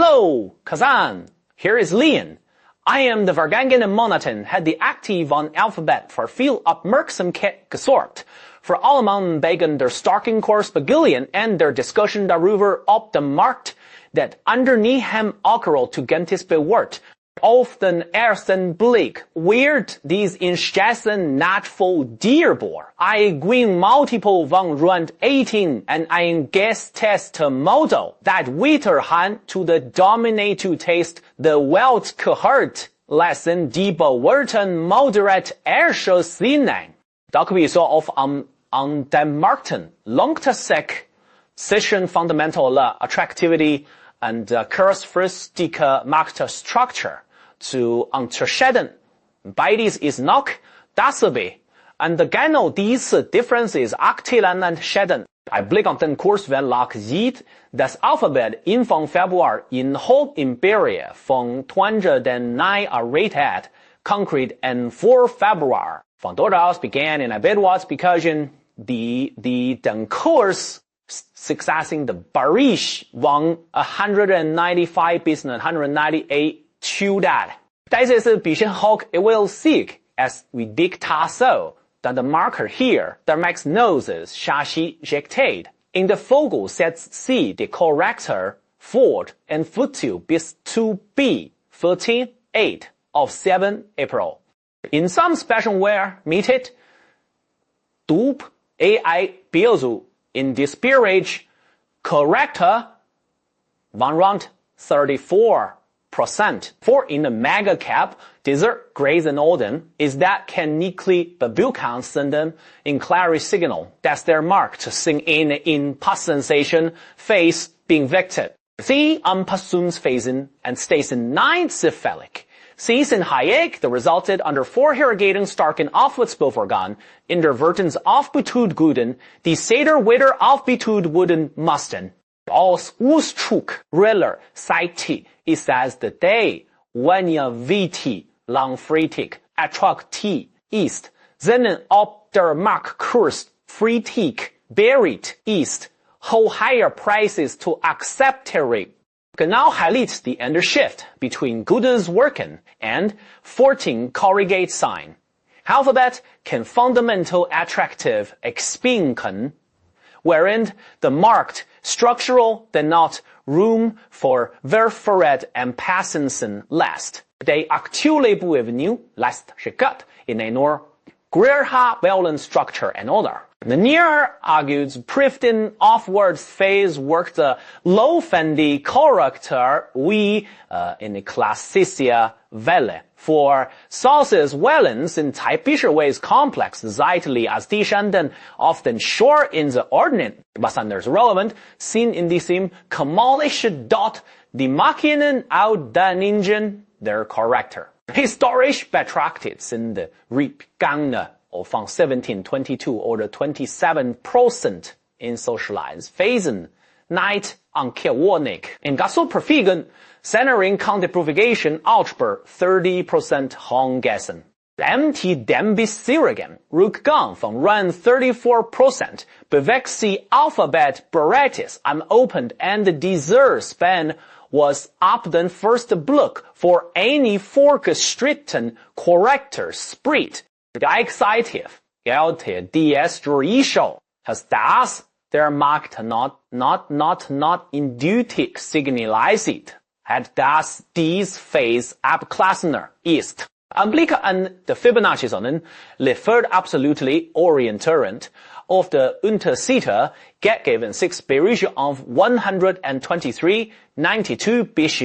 Hallo, Kazan. Here is Lian. I am the vergangene Monaten, had die Aktie von Alphabet voor veel opmerkzaamheid gezorgd. Voor allemaal wegen der starken Kurs begillen en der discussion daarover op de markt, dat underneath hem akkurat toegentis bewerkt. Auf den ersten Blick wird dies inschätzen nicht voll dierbar. Ein Gewinnmultiple von rund 18 en ein Gesttestmodell that weiterhin to the dominate to taste the Welt gehört, lassen die Bewertung moderat erscheinen. Da können wir so auf an den Märkten langfristig zwischen fundamentale Attractivity und kurzfristige Marktstruktur zu unterscheiden. Beides ist noch dasselbe. Und genau diese Differenz ist aktuell entscheidend. Ein Blick auf den Kursverlauf sieht, dass Alphabet Anfang Februar in Hoch Imperie von 209 erreicht hat, konkret in 4 Februar. Von dort aus begann in Bidwatts-Diskussion den Kurs successing the Barish von 195 bis 198 to that. Das ist ein bisschen hoch, it will seek, as we dictate so, that the marker here, the max noses, Shashi Jektate. In the Vogel setzt sie die Korrektur fort and Futu bis to be 13/8 of 7 April. In some special way, meted, Dub AI Biozu in this period, Korrektur von rund 34%. For in the mega cap, dieser Größenordnung is that can niedlich bebuchen sind in klare Signal, dass der Markt sich in Passensation Phase bewegt. Sie Anpassungsphasen und Stesen nicht zufällig. Sie sind Hayek, the resulted under vorhergehenden starken Aufwärtsbewegung in der Wirtens aufbetut guten, die seder wieder aufbetut wurden mussten. Als Ausdruck Rolle Zeit ist es the day, when ihr VT langfristig attraktiv ist, sondern ob der Marktkurs fritig bereit ist, how higher prices to acceptere. Genau highlights the shift between Good's working and 14 korrigiert sign. Alphabet can fundamental attractive expansion, wherein the marked structural than not room for verferet and passensen last. They actually avenue last shikat in a nor greater balance structure and order. The near argues priften offwards phase worked the low fendi character we in the classicia welle. For sources wellens in typischer ways complex zeitlich as die Schanden often short in the ordinate, was anders relevant, seen in diesem kemalische dot die Maschinen out den Ingen der Charakter. Historisch betrachtet sind die Rückgänge von 1722 oder 27% in socialized Phasen nicht ankehrwohnig. In Gassolperfigen centering Counterprofugation Algebra 30% Hongessen. MT dem bis Sirigen, Rückgang von rund 34%, bewegt sie Alphabet Bereits am open-end dieser Span was ab den first Blick for any vorgeschritten Korrektur spricht. Gleichzeitig gelte dies durchaus, dass der Markt not indeutig signalisiert, hat dass dies Phase abgeschlossener ist. Ein Blick an die Fibonacci-Zonen liefert absolutely orientierend auf der Unterseite gegeben 6 Bereiche auf 123, 92 bis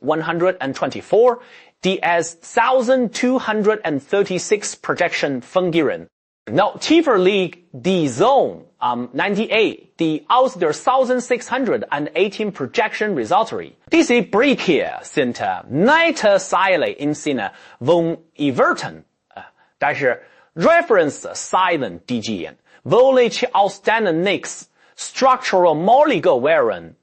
124, die as 1236 Projection fungieren. Noch tiefer liegt die Zone 98, die aus der 1618 Projection resultare. Diese Bereiche sind nicht Seile im Sinne von Bewertung, das ist Reference-Zeilen dienen, welche aus denen nichts structural Moligo wären,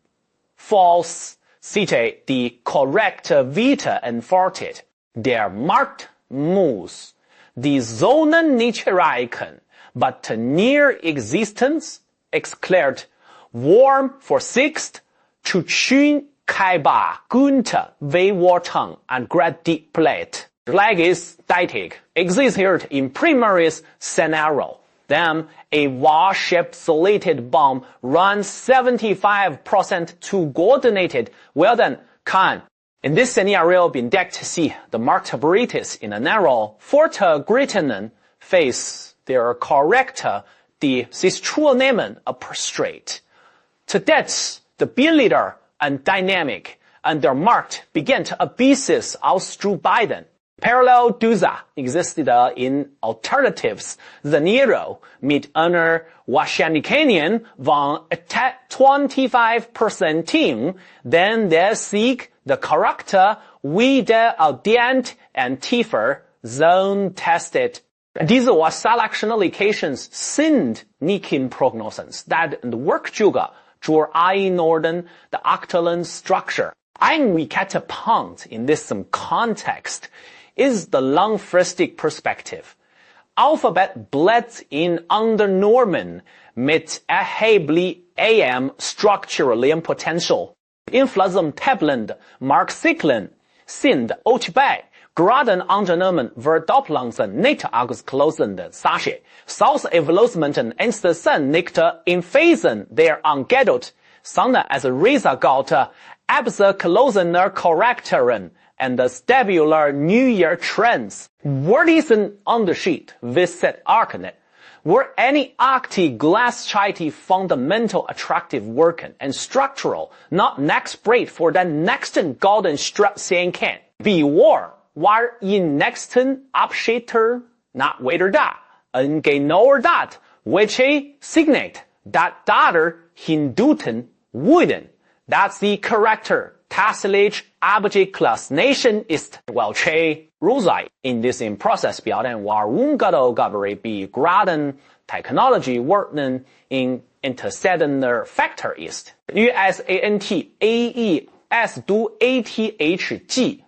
falls Cite die korrekte Vita entfaltet. Der Markt muss die Zonen nicht erreichen, but near existence erklärt warm for sixth to tune 开拔 gute Bewertung and Geduld. Gleichzeitig existed in primary scenario. Then a war-ship-slated bomb runs 75% to coordinated. Well then, can. In this scenario, bedeckt sie the Marktstruktur in a narrow fortgeschrittenen phase der Korrektur, die sich zunehmen straight. To that, the Bilder and dynamic and their Markt began to abuses auszubilden. Parallel diese existed in alternatives scenario mit einer Wahrscheinlichkeit von 25%, then der sich the Charakter wieder audient and tiefer zone tested. Diese Selection-Allocations sind nicht Prognosen, that Werkzeuge zur Einordnung der aktuellen Struktur. Ein wichtiger Punkt in diesem Kontext is the langfristig perspective. Alphabet bleibt in Unternehmen mit erheblichem strukturellem Potential. Inflationstabelende Marktzyklen sind auch bei geraden Unternehmen Verdoppelungen nicht ausgeschlossen. Solche Evolutionen sind nicht in Phasen der Geduld, sondern als Resultat abgeschlossener Korrekturen and the stabiler New Year trends. What is an Unterschied? Wie sieht Erklärt? Were any gleichzeitig fundamental attractive working and structural, not next break for the next golden strut sein kann. War in nächsten Abschnitt not weiter da, ein genauer dat, welche signet, dat dater hindeuten würden, dass die Korrektur tatsächlich abgeschlossen ist, welche Rolle Zeit in diesem Prozess bilden, warum wie geraden Technologiewerte in intercedender Faktor ist. USANTAESDUATHG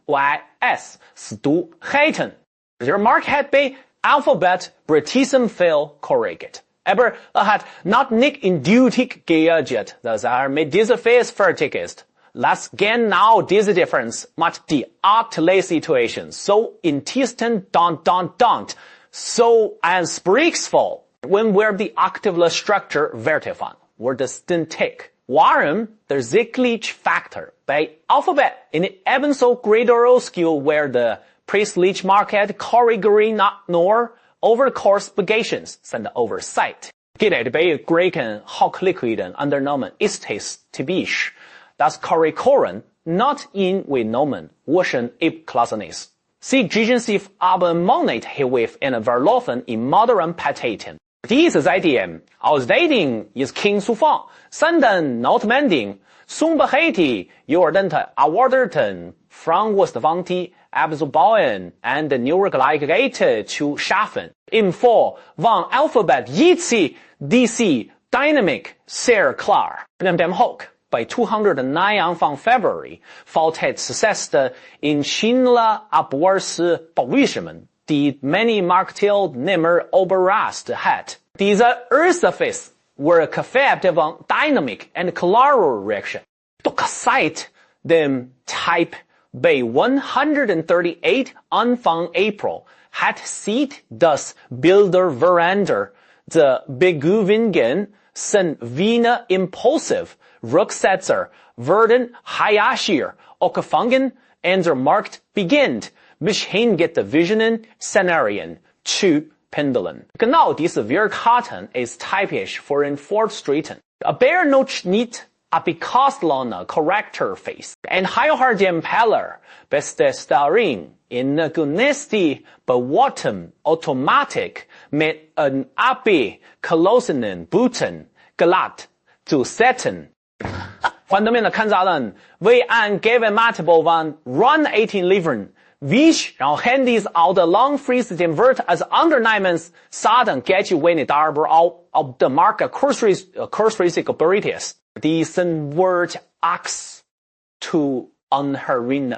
du chterner. Der Markt hat bei Alphabet Britism viel korrigiert. Aber hat noch nicht endgültig geagiert, dass mit dieser Phase fertig ist. Lass genau diese Differenz mit die aktuelle Situation so in tiefsten so ansprechvoll, wenn wir die aktuelle Struktur Werte von, wird es ständig. Warum der sichtliche Faktor bei Alphabet in ebenso greater skill where the preislich Market korrigieren not nur over course obligations sind oversight. Geht bei Greeken hochliquiden Unternehmen ist es typisch, dass Korrekturen not in genommen werden abgeschlossen ist. Sie gleichen sich aber nicht häufig in Verlaufen in modernen Patenten. Diese seitdem Ausweitung ist kein Zufall, sondern notwendig, zum Beispiel Jordante erwarteten Frankfurt abzubauen und neue Gleichheit zu schaffen. Im Fall von Alphabet ist diese Dynamik sehr klar. In dem Hoch bei 209 Anfang February fällt es fest in China Abwärts Bewegung, die many Marktteilnehmer überrascht hat. Diese erste Phase war gefärbt von Dynamik und klarer Reaktion. Doch seit dem Type bei 138 Anfang April hat sich das Bilderveränderung der Bewegungen sind weniger impulsiv. Rücksetzer werden Hayashier aufgefangen und der Markt beginnt, bis hingeht die Visionen Szenarien zu pendeln. Genau diese Wirkungen ist typisch für den Fortschritten. Aber noch nicht abgeschlossene Korrekturphase. Ein höherer Peller besteht darin, in günstige Bewertung Automatik mit einem abgeschlossenen Button glatt zu setzen. Fundamental kann sagen, wie ein Gewinnmultiple von Run 18 liefern, wie Handys auf der langfristigen Wert als Unternehmens sagen, geht wenig darüber auf der Markt kurzfristig operiert ist. Diesen Wert zu anhören.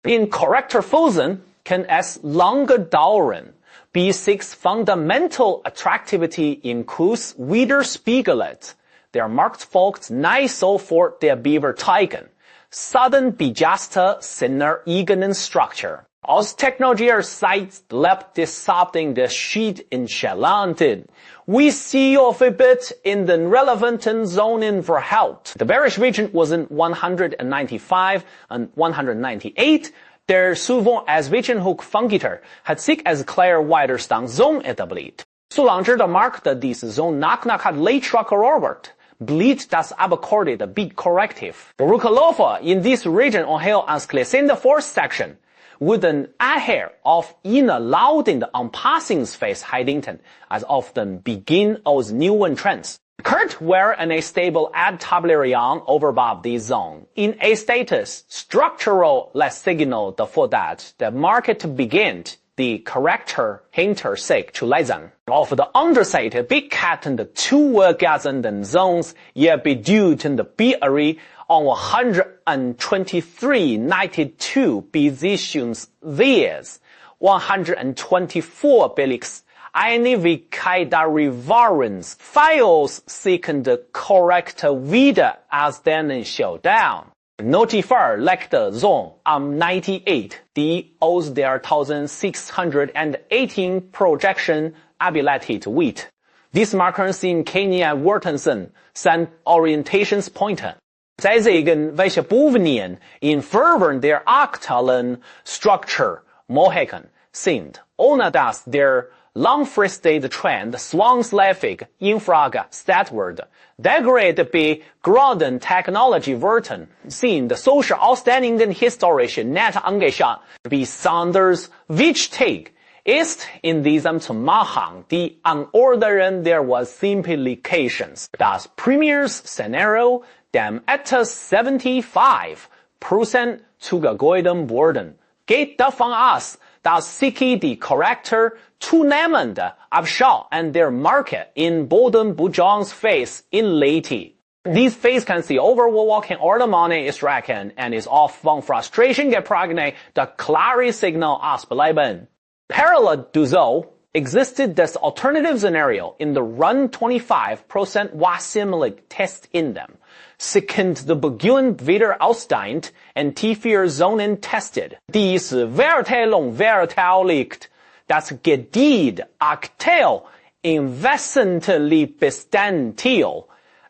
In Korrekturphasen kann es lange dauern, bis sich Fundamental Attractivity im Kurs widerspiegelt. Der Markt folgt nicht sofort der Bewertung. Sudden bejaste seiner eigenen Struktur. Aus technologischer Sicht lebt deshalb der Schied in Schalanten. We see Alphabet in the relevanten Zonen verhält. The bearish region was in 195 and 198. Der souvent als Wissenhochfungitter hat sich als klare Widerstandszone etabliert. Solange der Markt diese Zone nach hat Leitschlag erobert, blieb das abgeordnete Beat korrektiv. Der Rückläufer in dieser Region erhält als glänzende Force Section wurden ahead of einer lautenden Anpassungsfähigkeiten als auf den Beginn aus neuen Trends. Kurt were in a stable ad tabularian overabove the zone. In a status, structural less signal for that the market began the corrector hinter sich zu lesen. Auf der Unterseite bekannten die zugesetzten Zones je bedeuten die Beerie on 123.92 positions these 124 billigs Einigkeit der Reference Files seekende korrekte wieder als denen Showdown. Notifier legte Zone am 98, die aus der 1618 Projection ability to wheat. These markers in Kenya Whartonson sind Orientationspunkte. Sie zeigen, welche Bovnien in Fervern der aktuellen Struktur Mohekan sind, ohne dass der langfristige Trend zwangsläufig in Frage gestellt wird. Degrade bei großen Technologiewerten sind social ausstehenden historische Net angeschaut. Besonders wichtig ist in diesem Zusammenhang die Anordnung der Simplifications. Das Premiers-Szenario, dem etwa 75% zugegeben wurden, geht davon aus, dass sich die Korrektur zunehmende Abschau an der Marke in Bodenbewegungsphase inlegte. This phase can see overwalking or the money is reckoned and is off von frustration geprägt, the klare Signal ausbleiben. Parallel to so, existed this alternative scenario in the run 25% wahrscheinlich test in them. Second, the Beginn wieder ausdehnt and tiefer Zonen tested. Diese Verteilung liegt, das Geduld aktuell im Wesentlichen Bestandteil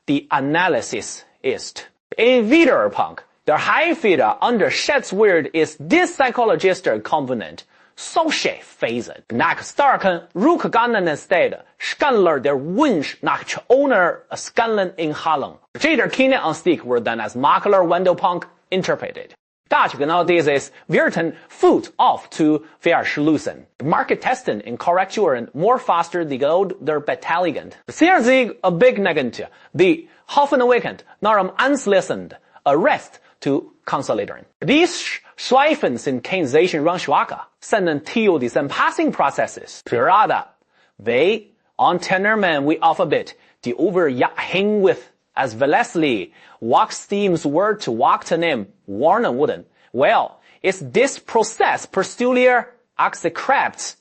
die Analyse ist. Im Widerpunkt, der häufiger unterschätzt wird, ist die psychologische Komponent. Solche Phasen. Nach starken rückgegangenen Städten Scanner der Wunsch nach ohne Scanlen inhalen. Jeder Kindeanstieg wird dann als Makler-Wendelpunkt interpreted. Da genau dieses Wirten Foot off zu verschließen. Market testen in Korrekturen more faster die Geduld der Beteiligten. Sehr sich a big negative, die hoffen awakened, nach dem anschließend Arrest zu konsolidieren. Dies Schleifen sind Keynesian Rangschwache, sondern Teil des Passing-Prozesses. Gerade, wie Unternehmen wie Alphabet, die über Jahre with as Velocity Wachstums Word zu Wachstum warnen wurden. Well, is this process peculiar accepted?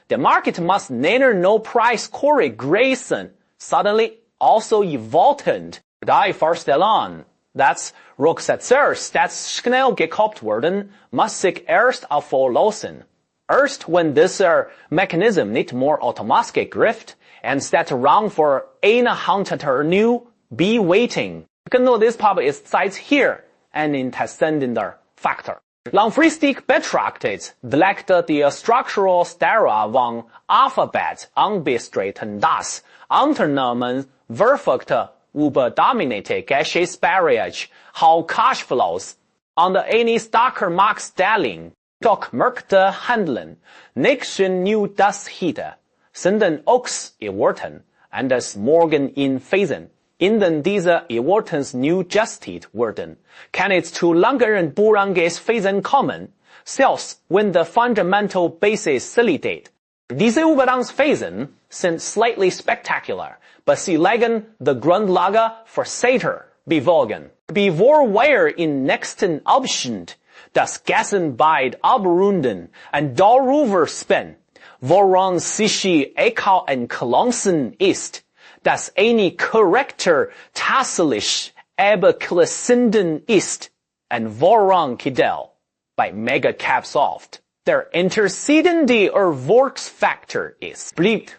The market must neither no price correction suddenly also evolved. Die Vorstellung, dass Rücksetzer das schnell gekauft werden, muss sich erst auflösen. Erst wenn dieser Mechanism nicht mehr automatisch greift, anstatt Raum für eine Handhabe new Beweighting. Genau deshalb ist Zeit hier ein interessenter Faktor. Langfristig betrachtet legt die strukturelle Stärke von Alphabet anbestritten, dass Unternehmen verfügte über dominierte Geschäftsbereiche, how Cashflows an eine starke Marktstellung. Doch Märkte handeln nicht nur das heute, sondern auch erwarten und das Morgen in Phasen. In denen diese Erwartungen new justiert werden, kann es zu langeren Burangesphasen kommen, selbst wenn the fundamental basis solidiert. Diese Übergangsphasen sind slightly spectacular, but sie legen die Grundlage für später Bewegung. Bevor wir im nächsten Abschnitt das Gassenbeid abrunden und darüber sprechen, woran sich egal entschlossen ist, dass eine Korrektur tatsächlich abgeschlossen ist, and warum Geduld by mega Capsoft. Their antecedent or Volksfaktor ist, blieb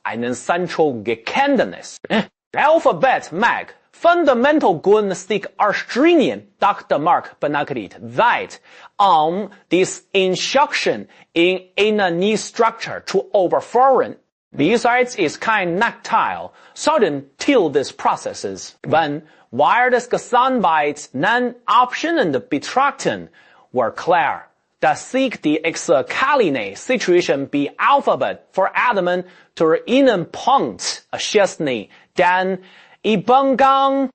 einen central Gekenntnis. Alphabet mag fundamental günstige erstreuen, Dr. Mark benachrichtigt, that this instruction in einer new structure to overfahren. Besides, is kein Nachteil, sondern Teil des Prozesses. Wenn wir das Gesamtheit non Optionen betrachten, war klar, dass sich die exokaline Situation bei Alphabet vor allem durch einen Punkt erschießt, denn Übergang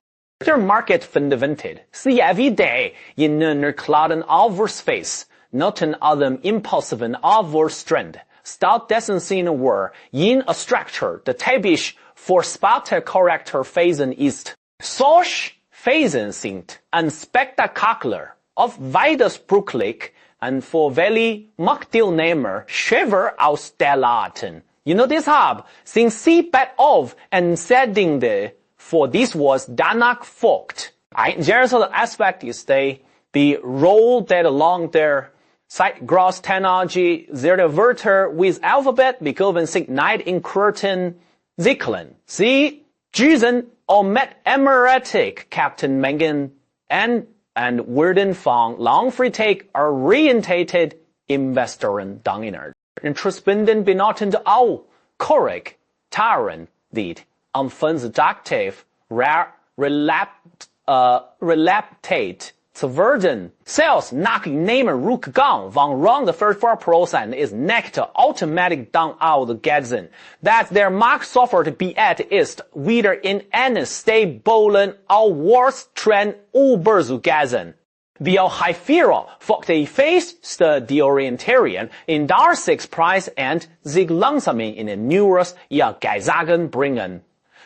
der Market fundamented, sie everyday in einer klaren Aufwärtsphase, not in einem impulsiven Aufwärtstrend. Stattdessen sind wir in a structure, die typisch für spektakuläre Phasen ist. Solche Phasen sind unspektakulär, auf widersprüchlich und für welche Marktteilnehmer schwer auszuleiten. Deshalb sind sie bedacht und Setting for this was danach folgt. Ein genereller Aspekt ist the role that along their Zeitgross Technology their Wörter with Alphabet begeben sich nicht in kurzen Zyklen. Sie düsen mit emeritic Captain Mengen and werden von langfristig orientated Investoren dominiert. Introspenden benoten auch Korrekturen, die unvernünftig relaptate zu werden. Sales nach einem Rückgang von rund 44% ist nicht automatisch dann ausgegangen. Dass der Markt sofort beet ist, wieder in einen stablen Aufwärtstrend überzugehen. Wie auch häufiger folgt die Phase die Orientierung in der sich Preis und sich langsam in ein neues Gleichzeitig bringen.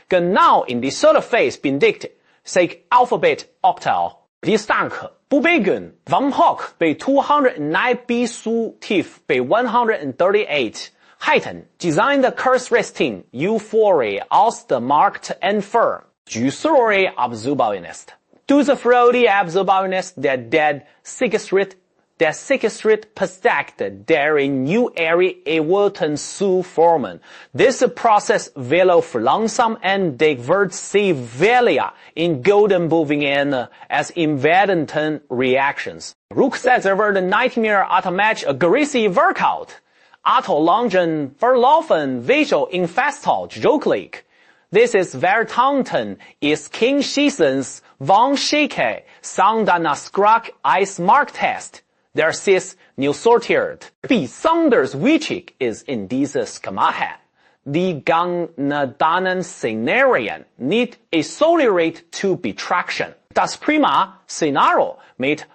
Genau in dieser Phase bindet sich Alphabet aktuell. Die Stanke bewegen vom Hoch bei 209 bis zu Tief bei 138 hatten designed kurzfristige Euphorie aus dem Markt entfernt. Düstere abzubauen ist. Diese freudige Abzubauen ist der sicke Schritt besagt, der in New Area Evolution zu formen. Dieser Prozess will verlangsamt und wird sie weniger in golden Bewegungen als in werdenden Reactions. Rücksetzer werden nicht mehr automatisch aggressiv workout. Autolangen verlaufen visual in Festhold jockelig. Dieses Vertanten ist kein Schießens von Schicke, sondern ein Schreck als Markttest. Der ist neu sortiert. Besonders wichtig ist in dieses Schema die genannten Szenarien nicht isoliert zu betrachten. Das Prima-Szenario mit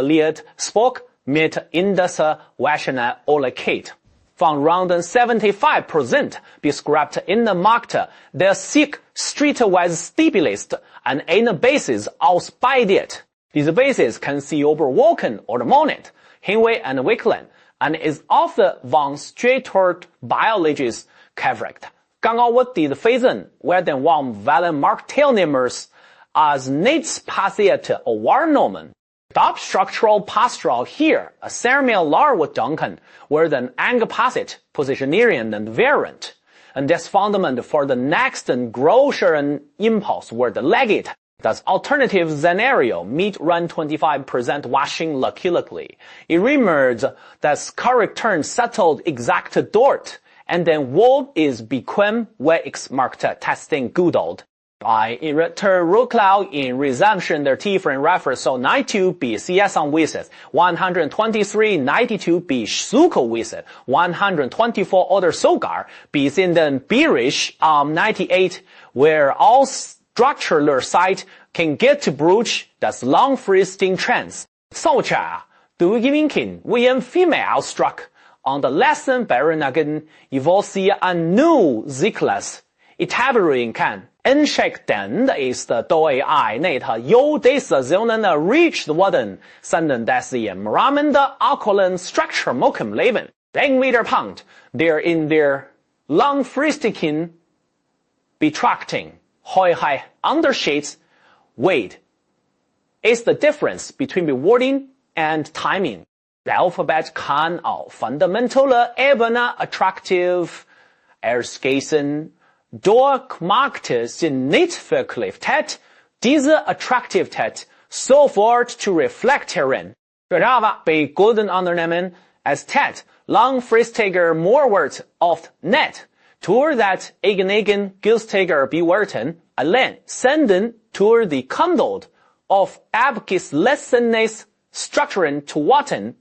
Lian Spock mit Indice Rationalität von rund 75% beschreibt in der Markt, der sich streetwise stabilisiert an einer Basis ausbreitet. Diese Basis kann sie über Wochen oder Monate hinweg entwickeln und ist oft von structured biologies geprägt. Genau diese Phasen werden von vielen Marktteilnehmern als nichts passiert wahrgenommen. Das structural Postural hier sehr mehr denken werden angepasst, positionieren und während. Und das Fundament für den nächsten größeren Impuls wird gelegt. Das Alternative Szenario mit rund 25% washing luckily. It emerged das Korrektur settled exakt dort, and then what is bequem wex marked testing Geduld. By Rücklauf in Resumption der tieferen Reference so 92 bis CS angewiesen, 123, 92 bis Suche 124 oder sogar bis in den Bearish 98, where all structural side can get to broach das langfristigen Trends. Solcher, durchwinken, wie ein Female struck on the lesson Bewertung, evolve ein new Zyklus etablieren kann. Entscheidend ist durch eine Decisionen reached worden, sondern dass sie im Rahmen der aktuellen Struktur möglich leben. Denken wir der Punkt, der in der langfristigen Betrachtung heute Unterschied wird is the difference between rewarding and timing. De alfabet kan auf fundamentale Ebene attraktiv erschließen, doch macht sie nicht Verkliftheit, diese Attraktivität sofort zu reflektieren. Bedrijven bij goede ondernemen als het langfristiger moorwoord of net, door dat eigen günstiger bewerten, alleen senden door die Geduld of abgeschlossene Strukturen te wachten.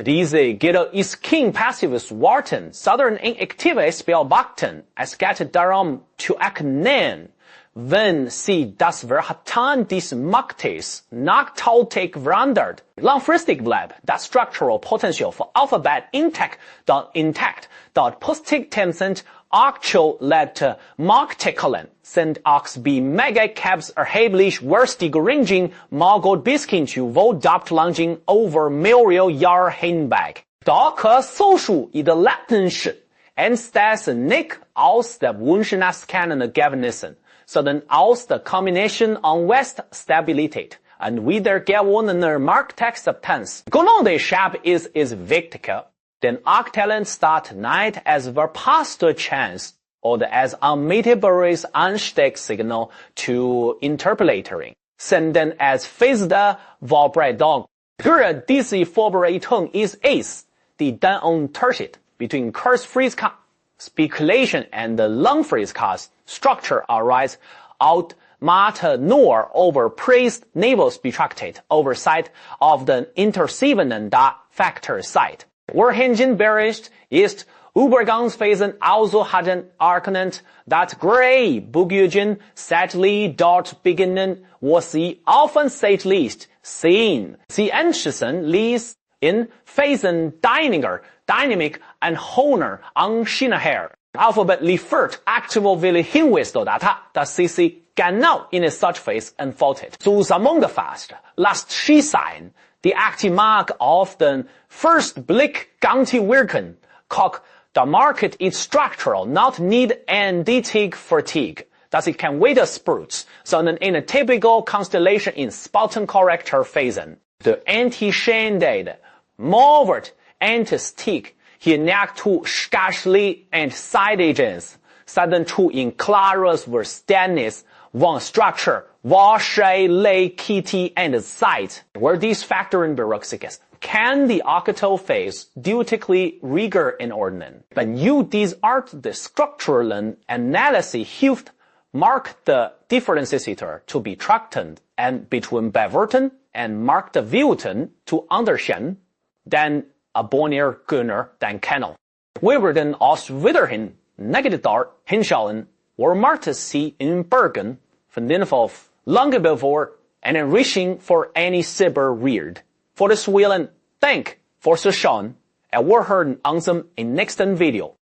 Diese Geduld ist kein passives Warten, sondern ein aktives Beobachten. Es geht darum zu erkennen, wenn sie das Verhalten des Marktes nachhaltig verändert. Langfristig bleibt das Structural Potential für Alphabet intact, dort positiv aktuelle Marktartikeln sind auch bei Megacaps erheblich gestiegen, mal bis hin zu Wohldampflangen over mehrere Jahre hinweg. Da kann Social in der letzten Schritt entsteht nicht aus der Wunsch nach scannenden Ergebnissen, sondern aus der Kombination an Stabilität und wiedergewonnener Marktakzeptanz. Genau deshalb ist es wichtiger, den aktuellen Start nicht als verpasste Chance oder als unmittelbares Anstecksignal zu interpretieren, sondern als feste Vorbereitung. Für diese Vorbereitung ist es, die den Unterschied between curse-free speculation and the long-free cost structure arise out matter nur overpraised Niveaus betrachtet, oversight of the intersiebenden Factor side. Wohinbericht ist Übergangsphasen also hatten erkannt, dass Gray-Bugügen seitlich dort beginnen, wo sie offensichtlich sehen. Sie entschließen ließ in Phasen Dynamik und hoher Anschein her. Alphabet liefert aktuelle Hinweise darauf, dass sie sich genau in such phase entfaltet. Zusammengefasst, lasst sie sein, die Aktie mag auf den first Blick günstig wirken, doch der Market ist structural, not need analytic fatigue. Das ist kein Widerspruch, sondern eine typical constellation in Spaltenkorrekturphasen. Der antischendade, Moorwort antistik, hier naartoe scarcely entscheidigens, sondern zu in klares Verständnis von Structure, Wahrscheinlichkeit and Zeit. Where these Faktoren berücksichtigt, kann die aktuelle Phase deutlich ruhiger inordnen. Wenn you diese Art des strukturellen Analyse hilft, Markt Differenzierer zu betrachten und between Bewerten und Marktwerten zu unterscheiden, dann abonniert Gunnar den Kanal. Wir werden uns weiterhin negativ dort hinschauen, wo Markt sie in Bergen von den auf lange bevor eine Richtung für eine Cyber weird. Für das Willen, dank für Zuschauen, wir hören uns im nächsten Video.